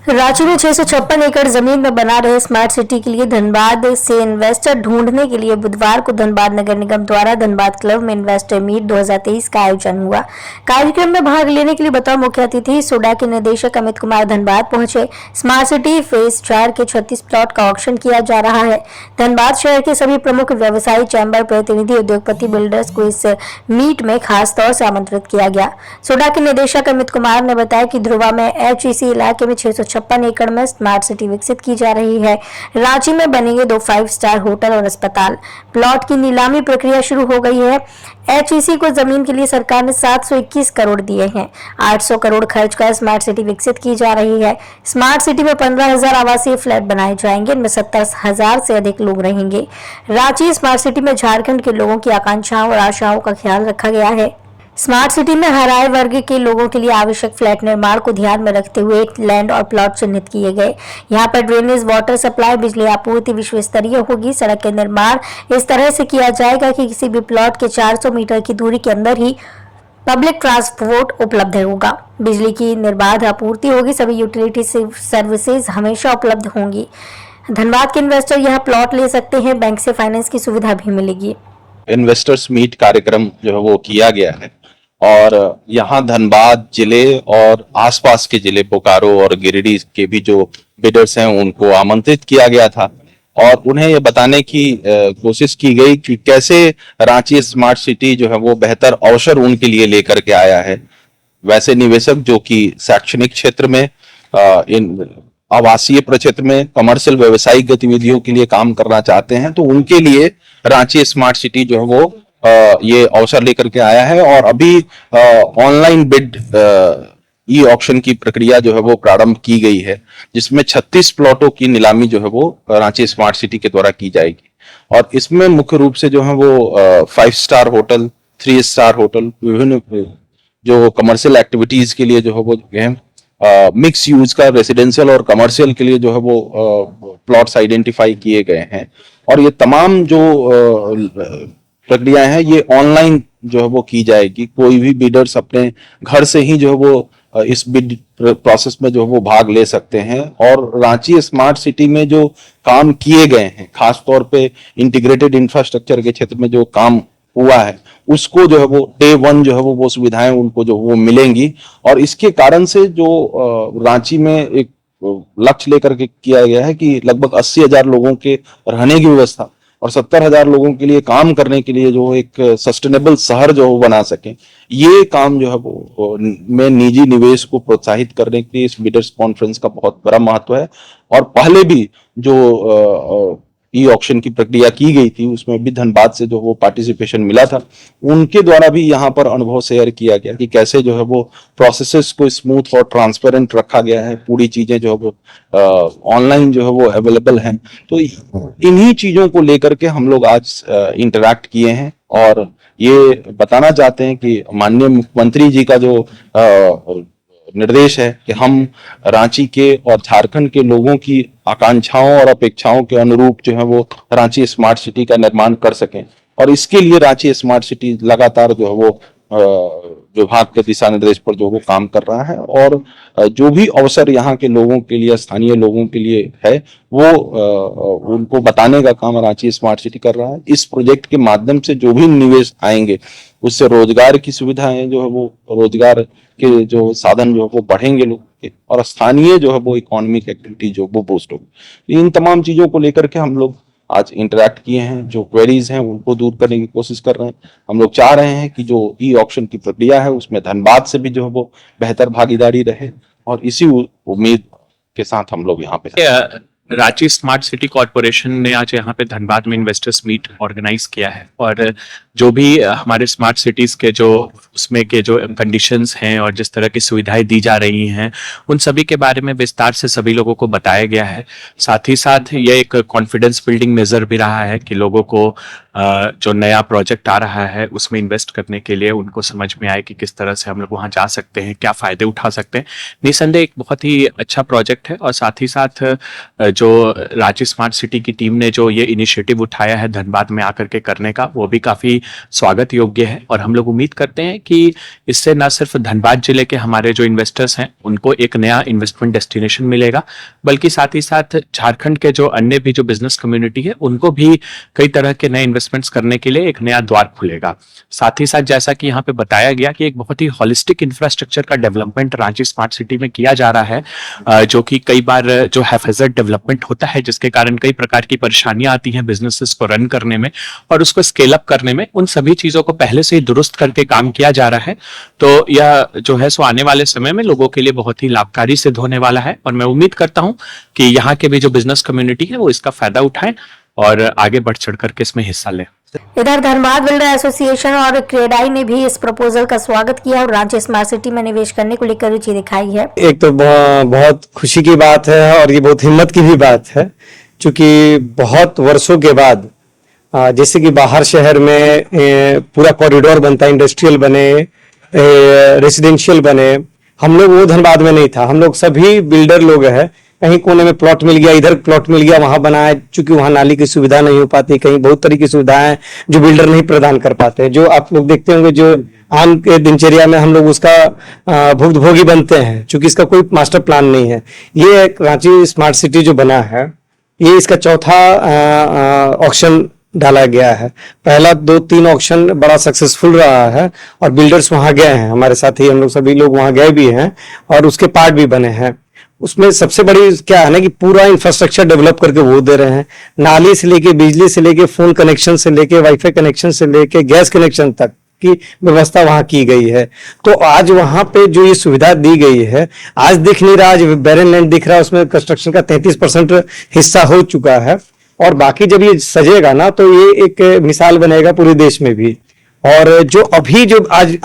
रांची में 656 एकड़ जमीन में बना रहे स्मार्ट सिटी के लिए धनबाद से इन्वेस्टर ढूंढने के लिए बुधवार को धनबाद नगर निगम द्वारा धनबाद क्लब में इन्वेस्टर मीट 2023 का आयोजन हुआ। कार्यक्रम में भाग लेने के लिए बतौर मुख्य अतिथि सोडा के निदेशक अमित कुमार धनबाद पहुंचे। स्मार्ट सिटी फेज 4 के 36 प्लॉट का ऑक्शन किया जा रहा है। धनबाद शहर के सभी प्रमुख व्यवसायी, चैम्बर प्रतिनिधि, उद्योगपति, बिल्डर्स को इस मीट में खास तौर से आमंत्रित किया गया। सोडा के निदेशक अमित कुमार ने बताया कि ध्रुवा में HEC इलाके में 656 एकड़ में स्मार्ट सिटी विकसित की जा रही है। रांची में बनेंगे 2 5 स्टार होटल और अस्पताल। प्लॉट की नीलामी प्रक्रिया शुरू हो गई है। HEC को जमीन के लिए सरकार ने 721 करोड़ दिए हैं। 800 करोड़ खर्च कर स्मार्ट सिटी विकसित की जा रही है। स्मार्ट सिटी में 15,000 आवासीय फ्लैट बनाए जाएंगे। इनमें 70,000 से अधिक लोग रहेंगे। रांची स्मार्ट सिटी में झारखंड के लोगों की आकांक्षाओं और आशाओं का ख्याल रखा गया है। स्मार्ट सिटी में हर आय वर्ग के लोगों के लिए आवश्यक फ्लैट निर्माण को ध्यान में रखते हुए लैंड और प्लॉट चिन्हित किए गए। यहां पर ड्रेनेज, वाटर सप्लाई, बिजली आपूर्ति विश्व स्तरीय होगी। सड़क के निर्माण इस तरह से किया जाएगा कि किसी भी प्लॉट के 400 मीटर की दूरी के अंदर ही पब्लिक ट्रांसपोर्ट उपलब्ध होगा। बिजली की निर्बाध आपूर्ति होगी। सभी यूटिलिटी सर्विसेज हमेशा उपलब्ध होंगी। धनबाद के इन्वेस्टर यहाँ प्लॉट ले सकते हैं। बैंक से फाइनेंस की सुविधा भी मिलेगी। इन्वेस्टर्स मीट कार्यक्रम जो है वो किया गया है और यहाँ धनबाद जिले और आसपास के जिले बोकारो और गिरिडीह के भी जो बिडर्स हैं उनको आमंत्रित किया गया था और उन्हें ये बताने की कोशिश की गई कि कैसे रांची स्मार्ट सिटी जो है वो बेहतर अवसर उनके लिए लेकर के आया है। वैसे निवेशक जो कि शैक्षणिक क्षेत्र में, इन आवासीय प्रक्षेत्र में, कमर्शियल व्यावसायिक गतिविधियों के लिए काम करना चाहते हैं, तो उनके लिए रांची स्मार्ट सिटी जो है वो ये अवसर लेकर के आया है। और अभी ऑनलाइन बिड ई ऑक्शन की प्रक्रिया जो है वो प्रारंभ की गई है, जिसमें 36 प्लॉटों की नीलामी जो है वो रांची स्मार्ट सिटी के द्वारा की जाएगी। और इसमें मुख्य रूप से जो है वो 5 स्टार होटल, 3 स्टार होटल, विभिन्न जो कमर्शियल एक्टिविटीज के लिए जो है वो मिक्स यूज का रेसिडेंशियल और कमर्शियल के लिए जो है वो प्लॉट्स आइडेंटिफाई किए गए हैं। और ये तमाम जो प्रक्रियाएं हैं ये ऑनलाइन जो है वो की जाएगी। कोई भी बिडर्स अपने घर से ही जो है वो इस बिड प्रोसेस में जो है वो भाग ले सकते हैं। और रांची स्मार्ट सिटी में जो काम किए गए हैं, खास तौर पे इंटीग्रेटेड इंफ्रास्ट्रक्चर के क्षेत्र में जो काम हुआ है, उसको जो है वो डे 1 जो है वो सुविधाएं उनको जो वो मिलेंगी। और इसके कारण से जो रांची में एक लक्ष्य लेकर के किया गया है कि लगभग 80,000 लोगों के रहने की व्यवस्था और 70,000 लोगों के लिए काम करने के लिए जो एक सस्टेनेबल शहर जो वो बना सके, ये काम जो है वो में निजी निवेश को प्रोत्साहित करने के लिए इस बिडर्स कॉन्फ्रेंस का बहुत बड़ा महत्व है। और पहले भी जो ई ऑक्शन की प्रक्रिया की गई थी उसमें भी धनबाद से जो वो पार्टिसिपेशन मिला था, उनके द्वारा भी यहाँ पर अनुभव शेयर किया गया कि कैसे जो है वो प्रोसेसेस को स्मूथ और ट्रांसपेरेंट रखा गया है। पूरी चीजें जो है वो ऑनलाइन जो है वो अवेलेबल हैं। तो इन्हीं चीजों को लेकर के हम लोग आज इंटरैक्ट किए हैं और ये बताना चाहते हैं कि माननीय मुख्यमंत्री जी का जो निर्देश है कि हम रांची के और झारखंड के लोगों की आकांक्षाओं और अपेक्षाओं के अनुरूप जो है वो रांची स्मार्ट सिटी का निर्माण कर सकें। और इसके लिए रांची स्मार्ट सिटी लगातार जो है वो विभाग के दिशा निर्देश पर जो वो काम कर रहा है। और जो भी अवसर यहाँ के लोगों के लिए, स्थानीय लोगों के लिए है, वो उनको बताने का काम रांची स्मार्ट सिटी कर रहा है। इस प्रोजेक्ट के माध्यम से जो भी निवेश आएंगे उससे रोजगार की सुविधाएं जो है वो, रोजगार के जो साधन जो है वो बढ़ेंगे लोग के, और स्थानीय जो है वो इकोनॉमिक एक्टिविटी जो वो बूस्ट होगी। इन तमाम चीजों को लेकर के हम लोग आज इंटरैक्ट किए हैं। जो क्वेरीज हैं उनको दूर करने की कोशिश कर रहे हैं। हम लोग चाह रहे हैं कि जो ई ऑक्शन की प्रक्रिया है उसमें धनबाद से भी जो है वो बेहतर भागीदारी रहे, और इसी उम्मीद के साथ हम लोग यहाँ पे रांची स्मार्ट सिटी कॉर्पोरेशन ने आज यहाँ पे धनबाद में इन्वेस्टर्स मीट ऑर्गेनाइज किया है। और जो भी हमारे स्मार्ट सिटीज के जो उसमें के जो कंडीशंस हैं और जिस तरह की सुविधाएं दी जा रही हैं, उन सभी के बारे में विस्तार से सभी लोगों को बताया गया है। साथ ही साथ ये एक कॉन्फिडेंस बिल्डिंग मेजर भी रहा है कि लोगों को जो नया प्रोजेक्ट आ रहा है उसमें इन्वेस्ट करने के लिए उनको समझ में आए कि किस तरह से हम लोग वहाँ जा सकते हैं, क्या फायदे उठा सकते हैं। निसंदेह एक बहुत ही अच्छा प्रोजेक्ट है और साथ ही साथ जो रांची स्मार्ट सिटी की टीम ने जो ये इनिशिएटिव उठाया है धनबाद में आकर के करने का, वो भी काफी स्वागत योग्य है। और हम लोग उम्मीद करते हैं कि इससे न सिर्फ धनबाद जिले के हमारे जो इन्वेस्टर्स हैं उनको एक नया इन्वेस्टमेंट डेस्टिनेशन मिलेगा, बल्कि साथ ही साथ झारखंड के जो अन्य भी जो बिजनेस कम्युनिटी है उनको भी कई तरह के नए इन्वेस्टमेंट्स करने के लिए एक नया द्वार खुलेगा। साथ ही साथ जैसा कि यहाँ पे बताया गया कि एक बहुत ही होलिस्टिक इंफ्रास्ट्रक्चर का डेवलपमेंट रांची स्मार्ट सिटी में किया जा रहा है, जो कि कई बार जो हैफेजर्ड डेवलपमेंट होता है जिसके कारण कई प्रकार की परेशानियां आती हैं बिजनेसेस को रन करने में और उसको स्केल अप करने में, उन सभी चीजों को पहले से ही दुरुस्त करके काम किया जा रहा है। तो यह जो है सो आने वाले समय में लोगों के लिए बहुत ही लाभकारी सिद्ध होने वाला है और मैं उम्मीद करता हूं कि यहाँ के भी जो बिजनेस कम्युनिटी है वो इसका फायदा उठाएं और आगे बढ़ चढ़ करके इसमें हिस्सा लें। इधर धनबाद बिल्डर एसोसिएशन और क्रेडाई ने भी इस प्रपोजल का स्वागत किया और रांची स्मार्ट सिटी में निवेश करने को लेकर रुचि दिखाई है। एक तो बहुत खुशी की बात है और ये बहुत हिम्मत की भी बात है, क्योंकि बहुत वर्षों के बाद जैसे कि बाहर शहर में पूरा कॉरिडोर बनता है, इंडस्ट्रियल बने, रेसिडेंशियल बने, हम लोग वो धनबाद में नहीं था। हम लोग सभी बिल्डर लोग हैं, कहीं कोने में प्लॉट मिल गया, इधर प्लॉट मिल गया, वहां बनाया, चूंकि वहां नाली की सुविधा नहीं हो पाती, कहीं बहुत तरह की सुविधाएं जो बिल्डर नहीं प्रदान कर पाते, जो आप लोग देखते होंगे जो आम के दिनचर्या में हम लोग उसका भुक्तभोगी बनते हैं, चूंकि इसका कोई मास्टर प्लान नहीं है। ये रांची स्मार्ट सिटी जो बना है, ये इसका चौथा ऑक्शन डाला गया है। पहला 2-3 ऑक्शन बड़ा सक्सेसफुल रहा है और बिल्डर्स वहां गए हैं, हमारे साथ ही हम लोग सभी लोग वहां गए भी हैं और उसके पार्ट भी बने हैं। उसमें सबसे बड़ी क्या है ना कि पूरा इंफ्रास्ट्रक्चर डेवलप करके वो दे रहे हैं, नाली से लेके, बिजली से लेके, फोन कनेक्शन से लेके, वाईफाई कनेक्शन से लेके, गैस कनेक्शन तक की व्यवस्था वहां की गई है। तो आज वहां पे जो ये सुविधा दी गई है, आज दिख नहीं रहा, आज बैरन लैंड दिख रहा है, उसमें कंस्ट्रक्शन का 33% हिस्सा हो चुका है और बाकी जब ये सजेगा ना तो ये एक मिसाल बनेगा पूरे देश में भी। और जो अभी जो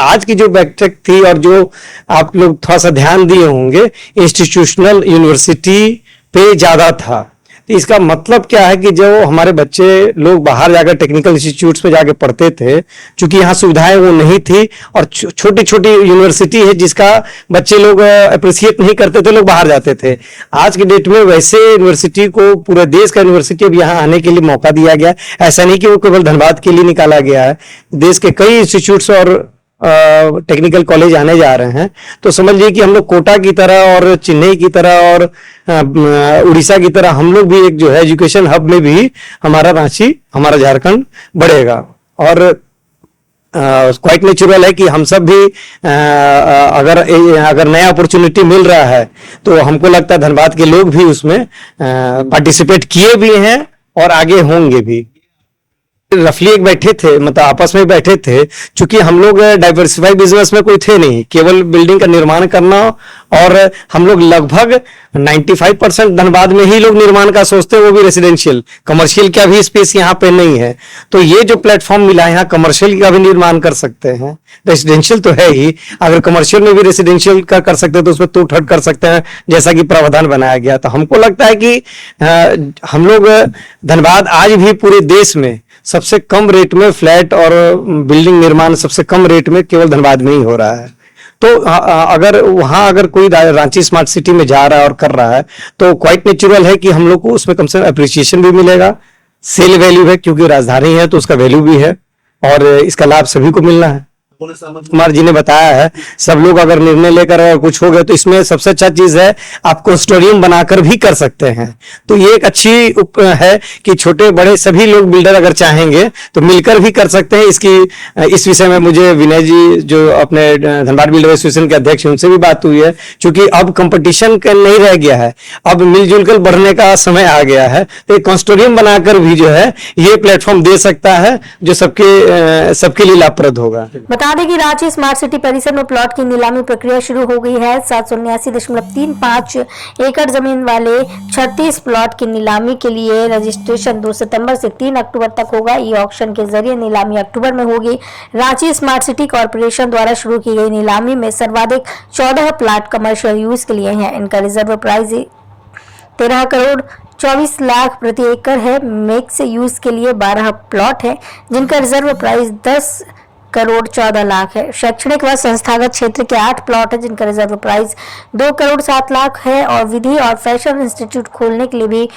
आज की जो बैठक थी और जो आप लोग थोड़ा सा ध्यान दिए होंगे, इंस्टीट्यूशनल यूनिवर्सिटी पे ज्यादा था। तो इसका मतलब क्या है कि जो हमारे बच्चे लोग बाहर जाकर टेक्निकल इंस्टीट्यूट्स में जाके पढ़ते थे, क्योंकि यहाँ सुविधाएं वो नहीं थी और छोटी छोटी यूनिवर्सिटी है जिसका बच्चे लोग अप्रिशिएट नहीं करते थे, लोग बाहर जाते थे। आज के डेट में वैसे यूनिवर्सिटी को पूरे देश का यूनिवर्सिटी अब यहाँ आने के लिए मौका दिया गया। ऐसा नहीं कि वो केवल धनबाद के लिए निकाला गया है, देश के कई इंस्टीट्यूट्स और टेक्निकल कॉलेज आने जा रहे हैं। तो समझ लीजिए कि हम लोग कोटा की तरह और चेन्नई की तरह और उड़ीसा की तरह हम लोग भी एक जो है एजुकेशन हब में भी हमारा रांची, हमारा झारखंड बढ़ेगा। और क्वाइट नेचुरल है कि हम सब भी अगर नया अपॉर्चुनिटी मिल रहा है तो हमको लगता है धनबाद के लोग भी उसमें पार्टिसिपेट किए भी हैं और आगे होंगे भी। रफली एक बैठे थे, मतलब आपस में बैठे थे, क्योंकि हम लोग डाइवर्सिफाई बिजनेस में कोई थे नहीं, केवल बिल्डिंग का निर्माण करना, और हम लोग लगभग 95% धनबाद में ही लोग निर्माण का सोचते हैं, वो भी रेसिडेंशियल। कमर्शियल का भी स्पेस यहाँ पे नहीं है, तो ये जो प्लेटफॉर्म मिला है यहाँ कमर्शियल का भी निर्माण कर सकते हैं। रेसिडेंशियल तो है ही, अगर कमर्शियल में भी रेसिडेंशियल का कर सकते हैं तो उसमें टूट हट कर सकते हैं, जैसा कि प्रावधान बनाया गया। तो हमको लगता है कि हम लोग धनबाद आज भी पूरे देश में सबसे कम रेट में फ्लैट और बिल्डिंग निर्माण सबसे कम रेट में केवल धनबाद में ही हो रहा है। तो अगर कोई रांची स्मार्ट सिटी में जा रहा है और कर रहा है तो क्वाइट नेचुरल है कि हम लोग को उसमें कम से कम अप्रिसिएशन भी मिलेगा, सेल वैल्यू है, क्योंकि राजधानी है तो उसका वैल्यू भी है और इसका लाभ सभी को मिलना है। कुमार जी ने बताया है, सब लोग अगर निर्णय लेकर अगर कुछ हो गए तो इसमें सबसे अच्छा चीज है आप कंसोर्टियम बनाकर भी कर सकते हैं। तो ये एक अच्छी है कि छोटे बड़े सभी लोग बिल्डर अगर चाहेंगे तो मिलकर भी कर सकते हैं। इस विषय में मुझे विनय जी जो अपने धनबाद बिल्डर एसोसिएशन के अध्यक्ष, उनसे भी बात हुई है, क्योंकि अब कंपटीशन नहीं रह गया है, अब मिलजुल कर बढ़ने का समय आ गया है। तो कंसोर्टियम बनाकर भी जो है ये प्लेटफॉर्म दे सकता है जो सबके लिए लाभप्रद होगा। बता दें कि रांची स्मार्ट सिटी परिसर में प्लॉट की नीलामी प्रक्रिया शुरू हो गई है। 779.35 एकड़ जमीन वाले 36 प्लॉट की नीलामी के लिए रजिस्ट्रेशन 2 सितंबर से 3 अक्टूबर तक होगा। ई ऑक्शन के जरिए नीलामी अक्टूबर में होगी। रांची स्मार्ट सिटी कॉर्पोरेशन द्वारा शुरू की गई नीलामी में सर्वाधिक 14 प्लॉट कमर्शियल यूज के लिए हैं। इनका रिजर्व प्राइस 13 करोड़ 24 लाख प्रति एकड़ है। मिक्स यूज के लिए 12 प्लॉट है जिनका रिजर्व प्राइस 10 करोड़ 14 लाख है। शैक्षणिक व संस्थागत क्षेत्र के 8 प्लॉट है जिनका रिजर्व प्राइस 2 करोड़ 7 लाख है और विधि और फैशन इंस्टीट्यूट खोलने के लिए भी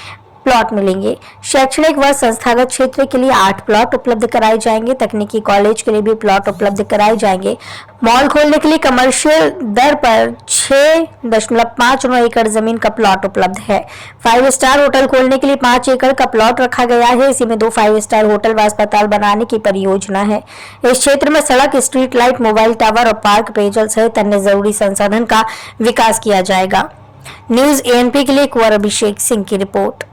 प्लॉट मिलेंगे। शैक्षणिक व संस्थागत क्षेत्र के लिए 8 प्लॉट उपलब्ध कराए जाएंगे। तकनीकी कॉलेज के लिए भी प्लॉट उपलब्ध कराए जाएंगे। मॉल खोलने के लिए कमर्शियल दर पर 6.59 एकड़ जमीन का प्लॉट उपलब्ध है। 5 स्टार होटल खोलने के लिए 5 एकड़ का प्लॉट रखा गया है। इसी में 2 5 स्टार होटल व अस्पताल बनाने की परियोजना है। इस क्षेत्र में सड़क, स्ट्रीट लाइट, मोबाइल टावर और पार्क, पेयजल सहित अन्य जरूरी संसाधन का विकास किया जाएगा। न्यूज एएनपी के लिए कुंवर अभिषेक सिंह की रिपोर्ट।